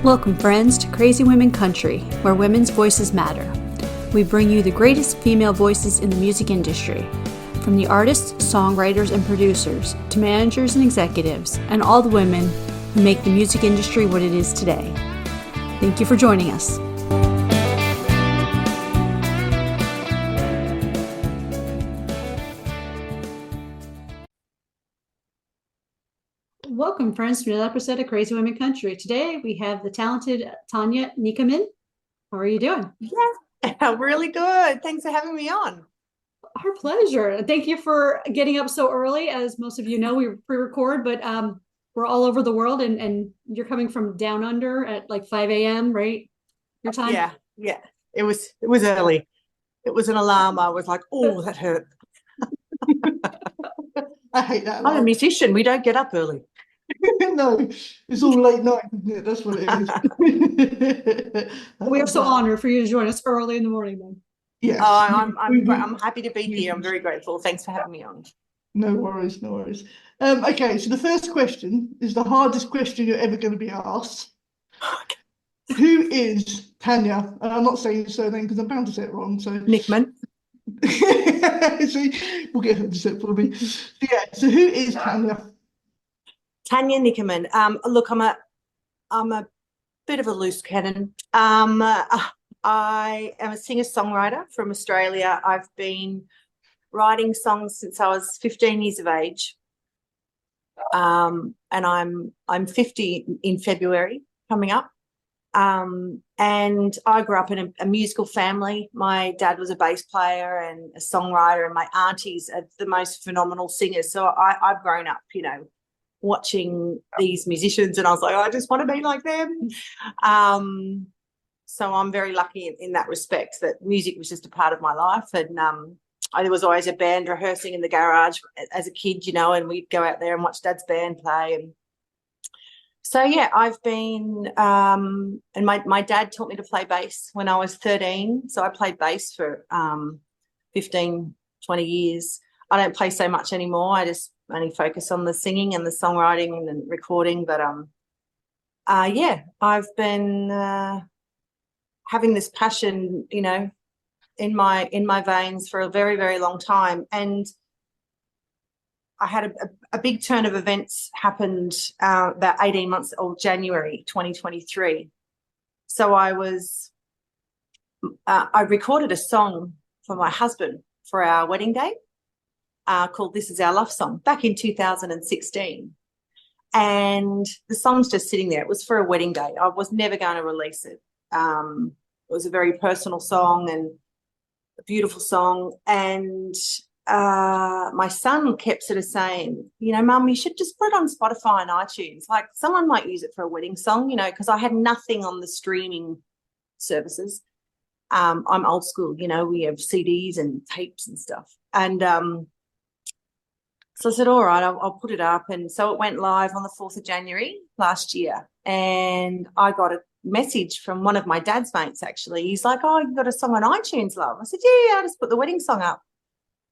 Welcome, friends, to Crazy Women Country, where women's voices matter. We bring you the greatest female voices in the music industry, from the artists, songwriters, and producers, to managers and executives, and all the women who make the music industry what it is today. Thank you for joining us. Welcome, friends, to another episode of Crazy Women Country. Today, we have the talented Tania Nichamin. How are you doing? Yeah, really good. Thanks for having me on. Our pleasure. Thank you for getting up so early. As most of you know, we pre-record, but we're all over the world, and you're coming from down under at like 5 a.m., right? Your time? Yeah. It was early. It was an alarm. I was like, oh, that hurt. I hate that. I'm a musician. We don't get up early. No, it's all late night, isn't it? That's what it is. We are so honored for you to join us early in the morning, then. Yes. I'm happy to be here. I'm very grateful. Thanks for having me on. No worries. Okay, so the first question is the hardest question you're ever going to be asked. Who is Tania? And I'm not saying your surname because I'm bound to say it wrong. So Nichamin. See, we'll get her to say it for me. So who is Tania? Tania Nichamin. Look, I'm a bit of a loose cannon. I am a singer-songwriter from Australia. I've been writing songs since I was 15 years of age, and I'm 50 in February coming up. And I grew up in a musical family. My dad was a bass player and a songwriter, and my aunties are the most phenomenal singers. So I've grown up, watching these musicians, and I was like, I just want to be like them. So I'm very lucky in that respect, that music was just a part of my life. And there was always a band rehearsing in the garage as a kid, and we'd go out there and watch Dad's band play. And so, yeah, I've been and my dad taught me to play bass when I was 13. So I played bass for 15, 20 years. I don't play so much anymore. I just only focus on the singing and the songwriting and the recording. But, I've been having this passion, in my veins for a very, very long time. And I had a big turn of events happened about 18 months, or January 2023. So I recorded a song for my husband for our wedding day called This Is Our Love Song back in 2016. And the song's just sitting there. It was for a wedding day. I was never going to release it. It was a very personal song and a beautiful song. And my son kept sort of saying, Mum, you should just put it on Spotify and iTunes. Like, someone might use it for a wedding song, because I had nothing on the streaming services. I'm old school, we have CDs and tapes and stuff. And so I said, all right, I'll put it up. And so it went live on the 4th of January last year. And I got a message from one of my dad's mates, actually. He's like, oh, you got a song on iTunes, love? I said, yeah, I just put the wedding song up.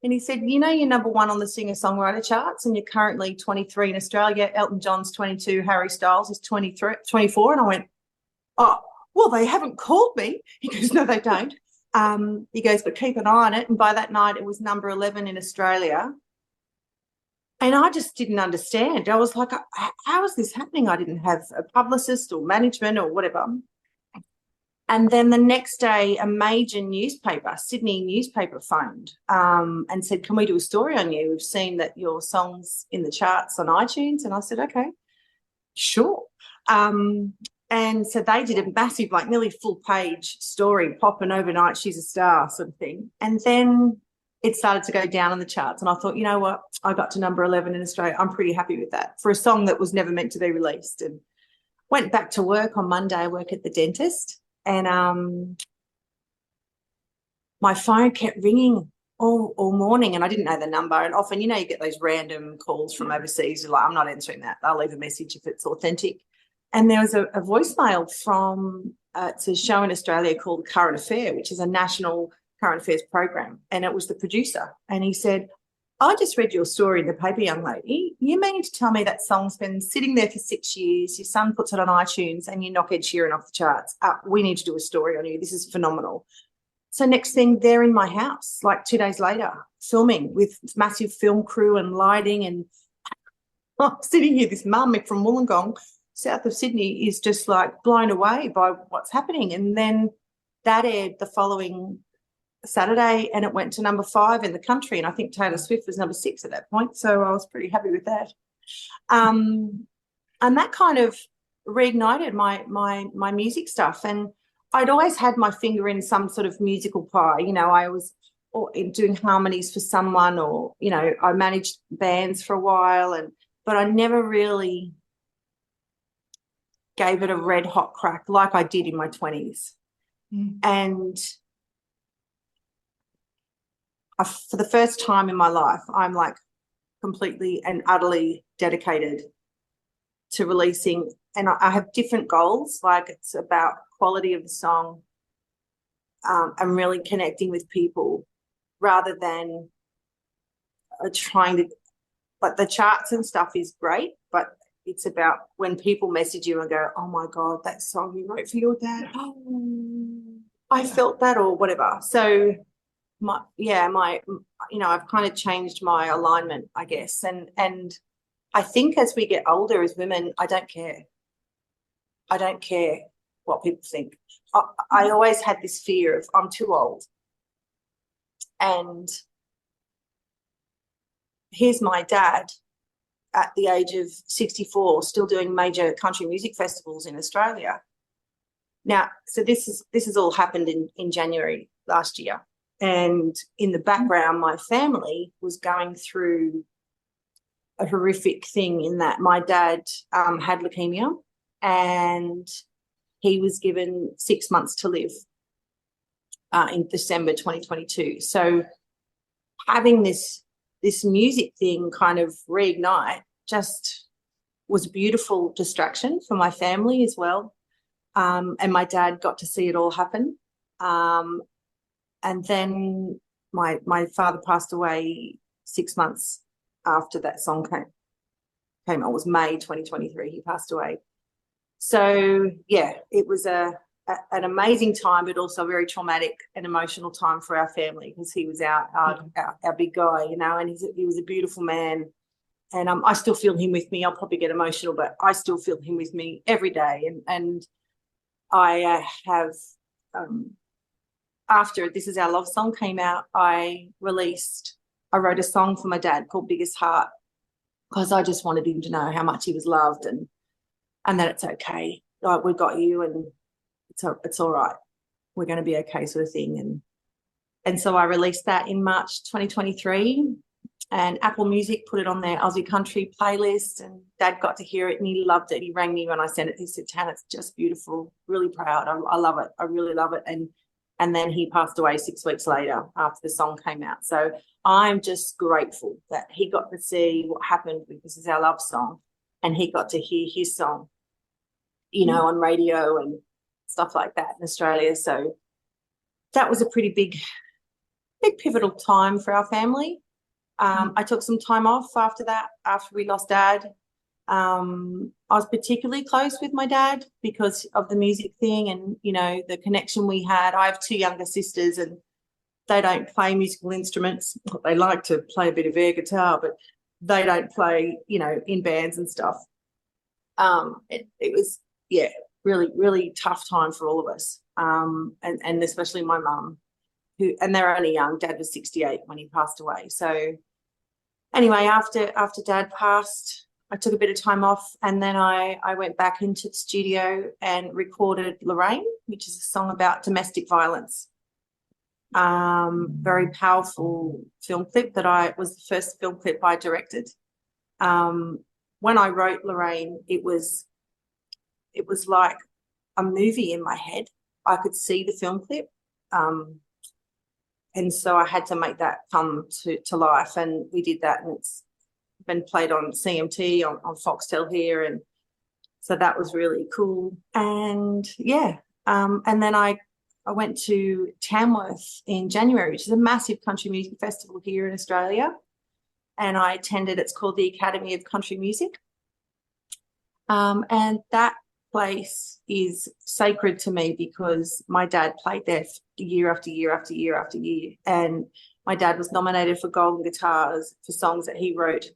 And he said, you're number one on the singer-songwriter charts, and you're currently 23 in Australia. Elton John's 22, Harry Styles is 24. And I went, oh, well, they haven't called me. He goes, no, they don't. He goes, but keep an eye on it. And by that night, it was number 11 in Australia. And I just didn't understand. I was like, how is this happening? I didn't have a publicist or management or whatever. And then the next day, a major newspaper, Sydney newspaper, phoned and said, can we do a story on you? We've seen that your song's in the charts on iTunes. And I said, okay, sure. And so they did a massive, like nearly full-page story, popping overnight, she's a star sort of thing. And then it started to go down on the charts. And I thought, you know what? I got to number 11 in Australia. I'm pretty happy with that for a song that was never meant to be released. And went back to work on Monday. I work at the dentist. And my phone kept ringing all morning, and I didn't know the number. And often, you get those random calls from overseas. You're like, I'm not answering that. They'll leave a message if it's authentic. And there was a voicemail from it's a show in Australia called Current Affair, which is a national current affairs program. And it was the producer. And he said, I just read your story in the paper, young lady. You mean to tell me that song's been sitting there for 6 years, your son puts it on iTunes and you knock Ed Sheeran off the charts? We need to do a story on you. This is phenomenal. So next thing, they're in my house, like 2 days later, filming with massive film crew and lighting. And I'm sitting here, this mum from Wollongong, south of Sydney, is just like blown away by what's happening. And then that aired the following Saturday and it went to number 5 in the country. And I think Taylor Swift was number 6 at that point. So I was pretty happy with that. And that kind of reignited my music stuff. And I'd always had my finger in some sort of musical pie. You know, I was in doing harmonies for someone, or, you know, I managed bands for a while, but I never really gave it a red hot crack like I did in my 20s. And for the first time in my life, I'm like completely and utterly dedicated to releasing. And I have different goals, like it's about quality of the song. I'm really connecting with people rather than trying to, like, the charts and stuff is great, but it's about when people message you and go, oh my God, that song you wrote for your dad. Oh, I felt that, or whatever. So I've kind of changed my alignment, I guess. And I think as we get older as women, I don't care. I don't care what people think. I always had this fear of I'm too old. And here's my dad at the age of 64 still doing major country music festivals in Australia. Now, so this has all happened in January last year. And in the background, my family was going through a horrific thing in that my dad had leukemia and he was given 6 months to live in December 2022. So having this music thing kind of reignite just was a beautiful distraction for my family as well. And my dad got to see it all happen. And then my father passed away 6 months after that song came out. It was May 2023 he passed away. So, yeah, it was an amazing time, but also a very traumatic and emotional time for our family because he was our big guy, you know, and he was a beautiful man. And I still feel him with me. I'll probably get emotional, but I still feel him with me every day. And I have... after This Is Our Love Song came out, I wrote a song for my dad called Biggest Heart because I just wanted him to know how much he was loved and that it's okay. Like, we got you and it's all right. We're going to be okay, sort of thing. And so I released that in March 2023 and Apple Music put it on their Aussie Country playlist and Dad got to hear it and he loved it. He rang me when I sent it. He said, Tan, it's just beautiful. Really proud. I love it. I really love it. And then he passed away 6 weeks later after the song came out. So I'm just grateful that he got to see what happened with This Is Our Love Song and he got to hear his song, you know, on radio and stuff like that in Australia. So that was a pretty big pivotal time for our family. I took some time off after that, after we lost Dad. I was particularly close with my dad because of the music thing and, you know, the connection we had. I have 2 younger sisters and they don't play musical instruments. They like to play a bit of air guitar, but they don't play, you know, in bands and stuff. It was, yeah, really, really tough time for all of us, and especially my mum, and they're only young. Dad was 68 when he passed away. So anyway, after Dad passed, I took a bit of time off and then I went back into the studio and recorded Lorraine, which is a song about domestic violence. Very powerful film clip that was the first film clip I directed. When I wrote Lorraine, it was like a movie in my head. I could see the film clip. And so I had to make that come to life and we did that and it's been played on CMT, on Foxtel here, and so that was really cool. And yeah, and then I went to Tamworth in January, which is a massive country music festival here in Australia, and I attended. It's called the Academy of Country Music. And that place is sacred to me because my dad played there year after year after year after year. And my dad was nominated for Golden Guitars for songs that he wrote.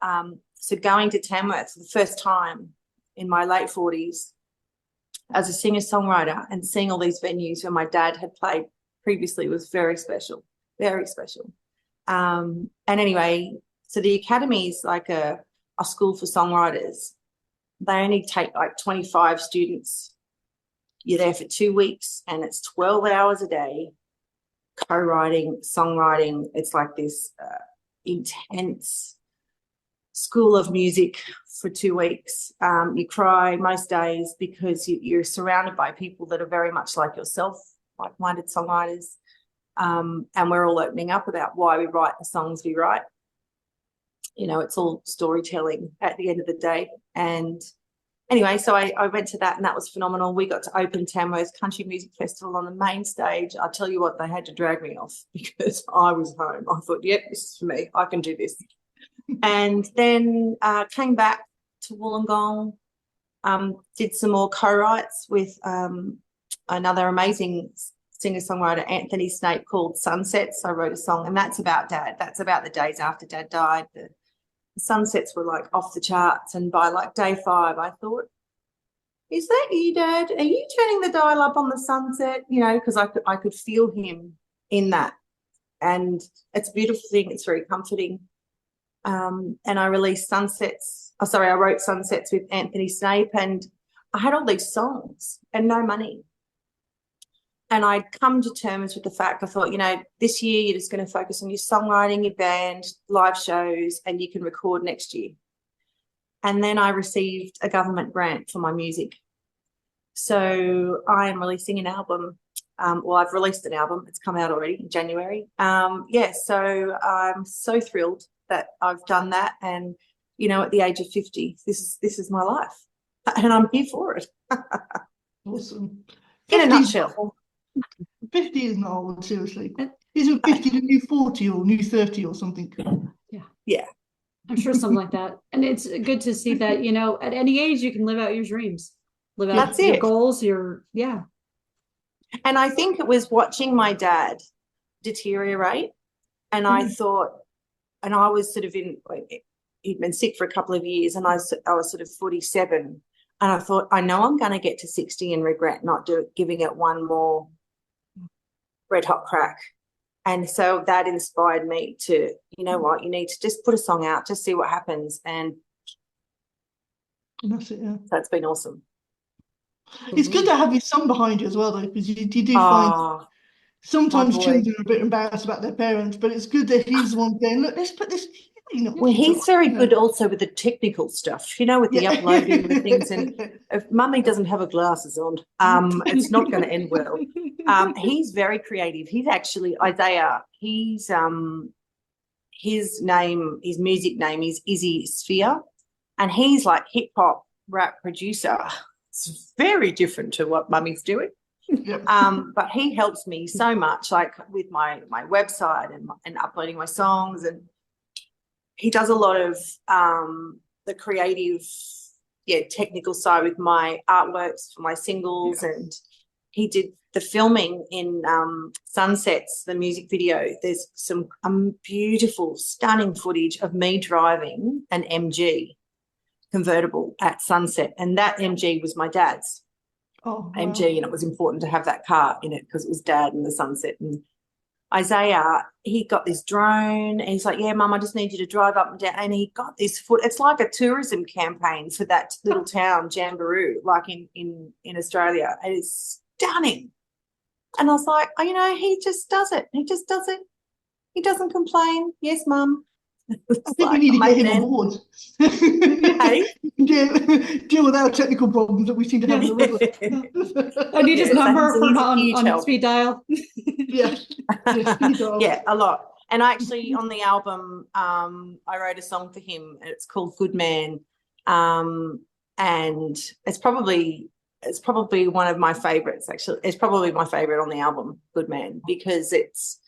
So going to Tamworth for the first time in my late 40s as a singer-songwriter and seeing all these venues where my dad had played previously was very special, very special. And anyway, so the Academy is like a school for songwriters. They only take like 25 students. You're there for 2 weeks and it's 12 hours a day, co-writing, songwriting. It's like this intense school of music for 2 weeks. You cry most days because you're surrounded by people that are very much like yourself, like-minded songwriters. And we're all opening up about why we write the songs we write. You know, it's all storytelling at the end of the day. And anyway, so I went to that and that was phenomenal. We got to open Tamworth Country Music Festival on the main stage. I'll tell you what, they had to drag me off because I was home. I thought, yep, this is for me. I can do this. And then came back to Wollongong, did some more co-writes with another amazing singer-songwriter, Anthony Snape, called Sunsets. I wrote a song, and that's about Dad. That's about the days after Dad died. The sunsets were like off the charts, and by like day 5, I thought, is that you, Dad? Are you turning the dial up on the sunset? You know, because I could feel him in that, and it's a beautiful thing. It's very comforting. And I released Sunsets. Oh, sorry, I wrote Sunsets with Anthony Snape, and I had all these songs and no money. And I'd come to terms with the fact, I thought, you know, this year you're just going to focus on your songwriting, your band, live shows, and you can record next year. And then I received a government grant for my music. So I am releasing an album. Well, I've released an album. It's come out already in January. So I'm so thrilled that I've done that. And, you know, at the age of 50, this is my life. And I'm here for it. Awesome. In a nutshell. 50 is not old, seriously. Isn't 50 the new 40 or new 30 or something? Yeah. I'm sure something like that. And it's good to see that, you know, at any age you can live out your dreams, live out your goals, And I think it was watching my dad deteriorate, and I thought, and I was sort of he'd been sick for a couple of years, and I was sort of 47, and I thought, I know I'm going to get to 60 and regret not giving it one more red hot crack. And so that inspired me to, you know what, you need to just put a song out, just see what happens. And that's it, yeah. That's been awesome. It's good to have your son behind you as well, though, because you do find sometimes children are a bit embarrassed about their parents, but it's good that he's the one saying, look, let's put this. You know, well, he's very good also with the technical stuff, you know, with the uploading the things. And if Mummy doesn't have her glasses on, it's not going to end well. He's very creative. He's actually Isaiah. He's his music name is Izzy Sphere, and he's like hip hop rap producer. It's very different to what Mummy's doing. But he helps me so much, like with my website and uploading my songs, and he does a lot of the creative, technical side with my artworks for my singles, and he did the filming in Sunsets, the music video. There's some beautiful, stunning footage of me driving an MG convertible at sunset, and that MG was my dad's MG, and it was important to have that car in it because it was Dad in the sunset. And Isaiah, he got this drone, and he's like, yeah, Mum, I just need you to drive up and down. And he got this it's like a tourism campaign for that little town, Jamboree, like in Australia. It is stunning. And I was like, you know, he just does it. He just does it. He doesn't complain. Yes, Mum. I think we need to get him on board. Hey? Deal with our technical problems that we seem to have in the river. I need his number for on speed dial. Speed dial. Yeah, a lot. And actually on the album, I wrote a song for him, and it's called Good Man. And it's probably one of my favorites, actually. It's probably my favorite on the album, Good Man, because it's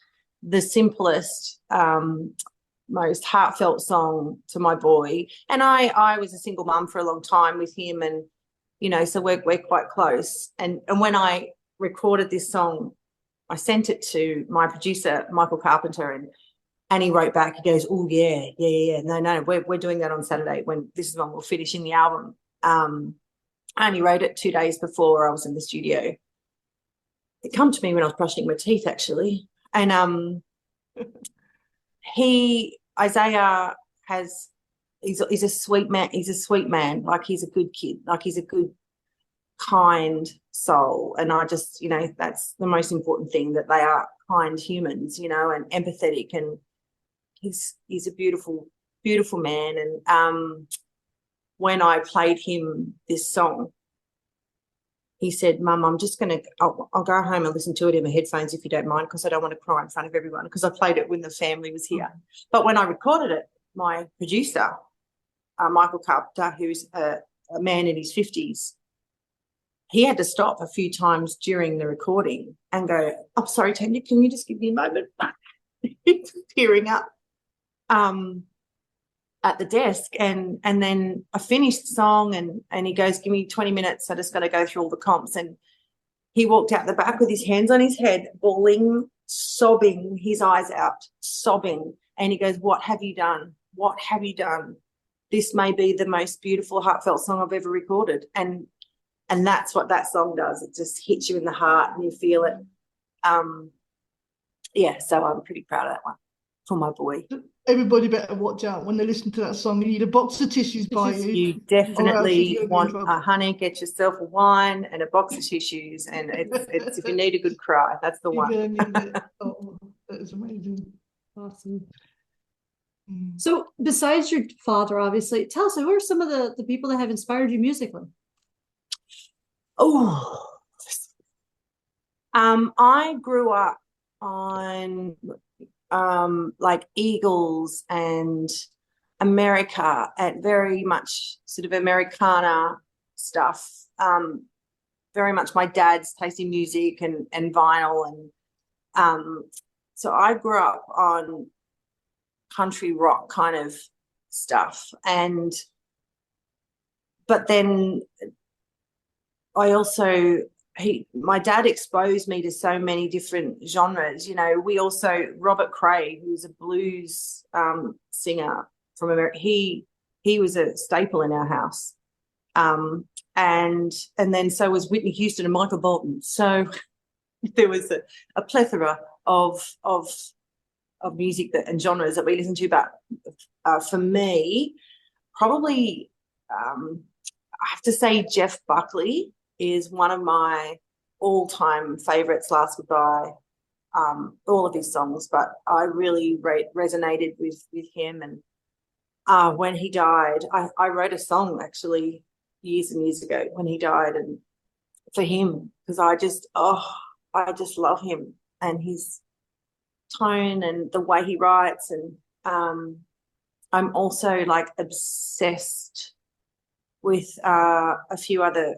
the simplest most heartfelt song to my boy. And I was a single mum for a long time with him, and so we're quite close. And when I recorded this song, I sent it to my producer, Michael Carpenter, and he wrote back. He goes, "Oh yeah. No, we're doing that on Saturday. This is when we're finishing the album." I only wrote it 2 days before I was in the studio. It came to me when I was brushing my teeth, actually. And Isaiah he's a sweet man. He's a sweet man. Like, he's a good kid. Like, he's a good, kind soul. And I just, that's the most important thing, that they are kind humans, and empathetic. And he's a beautiful, beautiful man. And when I played him this song, he said, "Mum, I'll go home and listen to it in my headphones if you don't mind, because I don't want to cry in front of everyone," because I played it when the family was here. But when I recorded it, my producer, Michael Carpenter, who's a man in his 50s, he had to stop a few times during the recording and go, "I'm sorry, Tania, can you just give me a moment?" He's tearing up at the desk. And then I finished the song, and he goes, "Give me 20 minutes. I just got to go through all the comps." And he walked out the back with his hands on his head, bawling, sobbing his eyes out, sobbing. And he goes, "What have you done? What have you done? This may be the most beautiful, heartfelt song I've ever recorded." And that's what that song does. It just hits you in the heart and you feel it. So I'm pretty proud of that one for my boy. Everybody better watch out when they listen to that song. You need a box of tissues by you. You definitely want a honey. Get yourself a wine and a box of tissues, and it's if you need a good cry, that's the one. Oh, that is amazing. Awesome. So besides your father, obviously, tell us, who are some of the people that have inspired you musically? I grew up on like Eagles and America, and very much sort of Americana stuff. Very much my dad's taste in music and vinyl, and so I grew up on country rock kind of stuff. But then I also, my dad exposed me to so many different genres. We also, Robert Cray, who's a blues singer from America, he was a staple in our house. And then so was Whitney Houston and Michael Bolton. So there was a plethora of music and genres that we listened to. But for me, probably I have to say Jeff Buckley is one of my all-time favourites. Last Goodbye, all of his songs, but I really resonated with him. And when he died, I wrote a song actually years and years ago when he died, and for him, because I just love him and his tone and the way he writes. And I'm also like obsessed with a few other.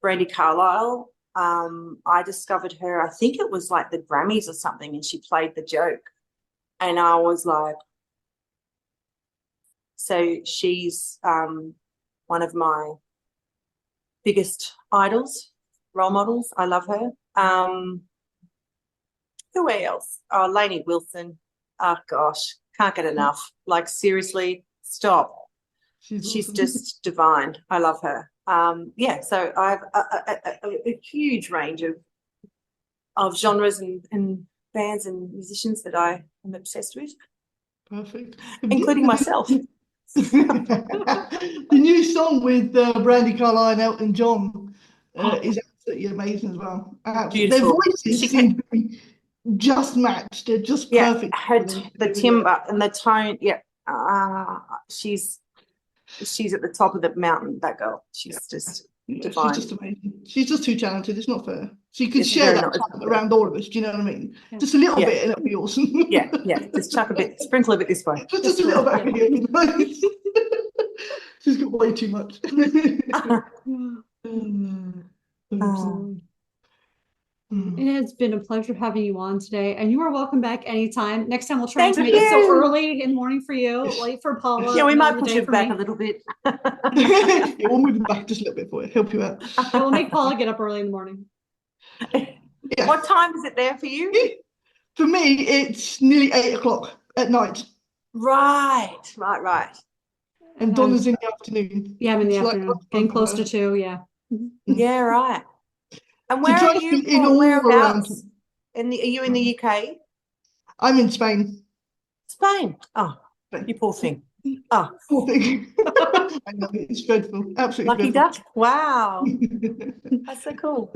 Brandy Carlisle, I discovered her, I think it was like the Grammys or something, and she played The Joke. And I was like, so she's one of my biggest idols, role models. I love her. Who else? Oh, Lainey Wilson. Oh, gosh, can't get enough. Like, seriously, stop. She's awesome. Just divine. I love her. So I have a huge range of genres and bands and musicians that I am obsessed with. Perfect. Including myself. The new song with Brandy Carlisle and Elton John is absolutely amazing as well. Their voices seem to be just matched. They're just perfect. The timbre and the tone. She's at the top of the mountain, that girl. She's just divine. She's just amazing. She's just too talented. It's not fair. She could share that talent around all of us. Do you know what I mean? Yeah. Just a little bit and it'll be awesome. Just chuck a bit, sprinkle a bit this way. Just a little bit here. She's got way too much. It has been a pleasure having you on today, and you are welcome back anytime. Next time we'll try Thank to make it so you. early in the morning for you, late for Paula. Yeah, we middle might of the push day it for back me. a little bit. Yeah, we'll move it back just a little bit for you, help you out. Yeah, we'll make Paula get up early in the morning. Yeah. What time is it there for you? For me, it's nearly 8 o'clock at night. Right. And Donna's in the afternoon. Yeah, I'm in the It's like afternoon, getting close to 2, yeah. Yeah, right. And So where try are to you? fit in all around. Whereabouts? Are you in the UK? I'm in Spain. Spain. Oh, you poor thing. Oh, Poor thing. I know, it's dreadful. Absolutely lucky dreadful. duck. Wow. That's so cool.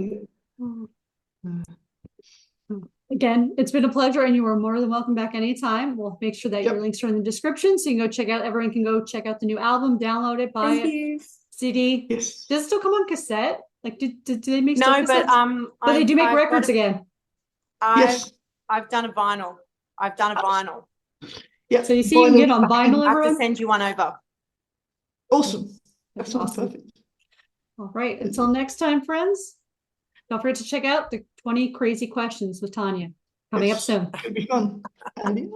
Again, it's been a pleasure, and you are more than welcome back anytime. We'll make sure that your links are in the description, so you can go check out. Everyone can go check out the new album, download it, buy Thank it. you. CD. Yes. Does it still come on cassette? Like, do they make No, still but cassettes? But they do make I've records got again. Yes. I've done a vinyl. Yeah. So you see, you can get on vinyl, I have to everyone. send you one over. Awesome. That That's sounds awesome. perfect. All right. Until next time, friends. Don't forget to check out the 20 Crazy Questions with Tania. Coming up soon. It'll be fun. Adios.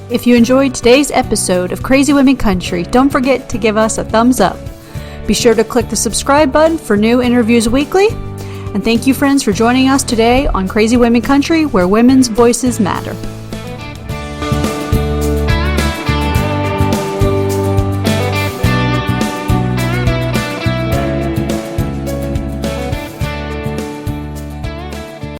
If you enjoyed today's episode of Crazy Women Country, don't forget to give us a thumbs up. Be sure to click the subscribe button for new interviews weekly. And thank you, friends, for joining us today on Crazy Women Country, where women's voices matter.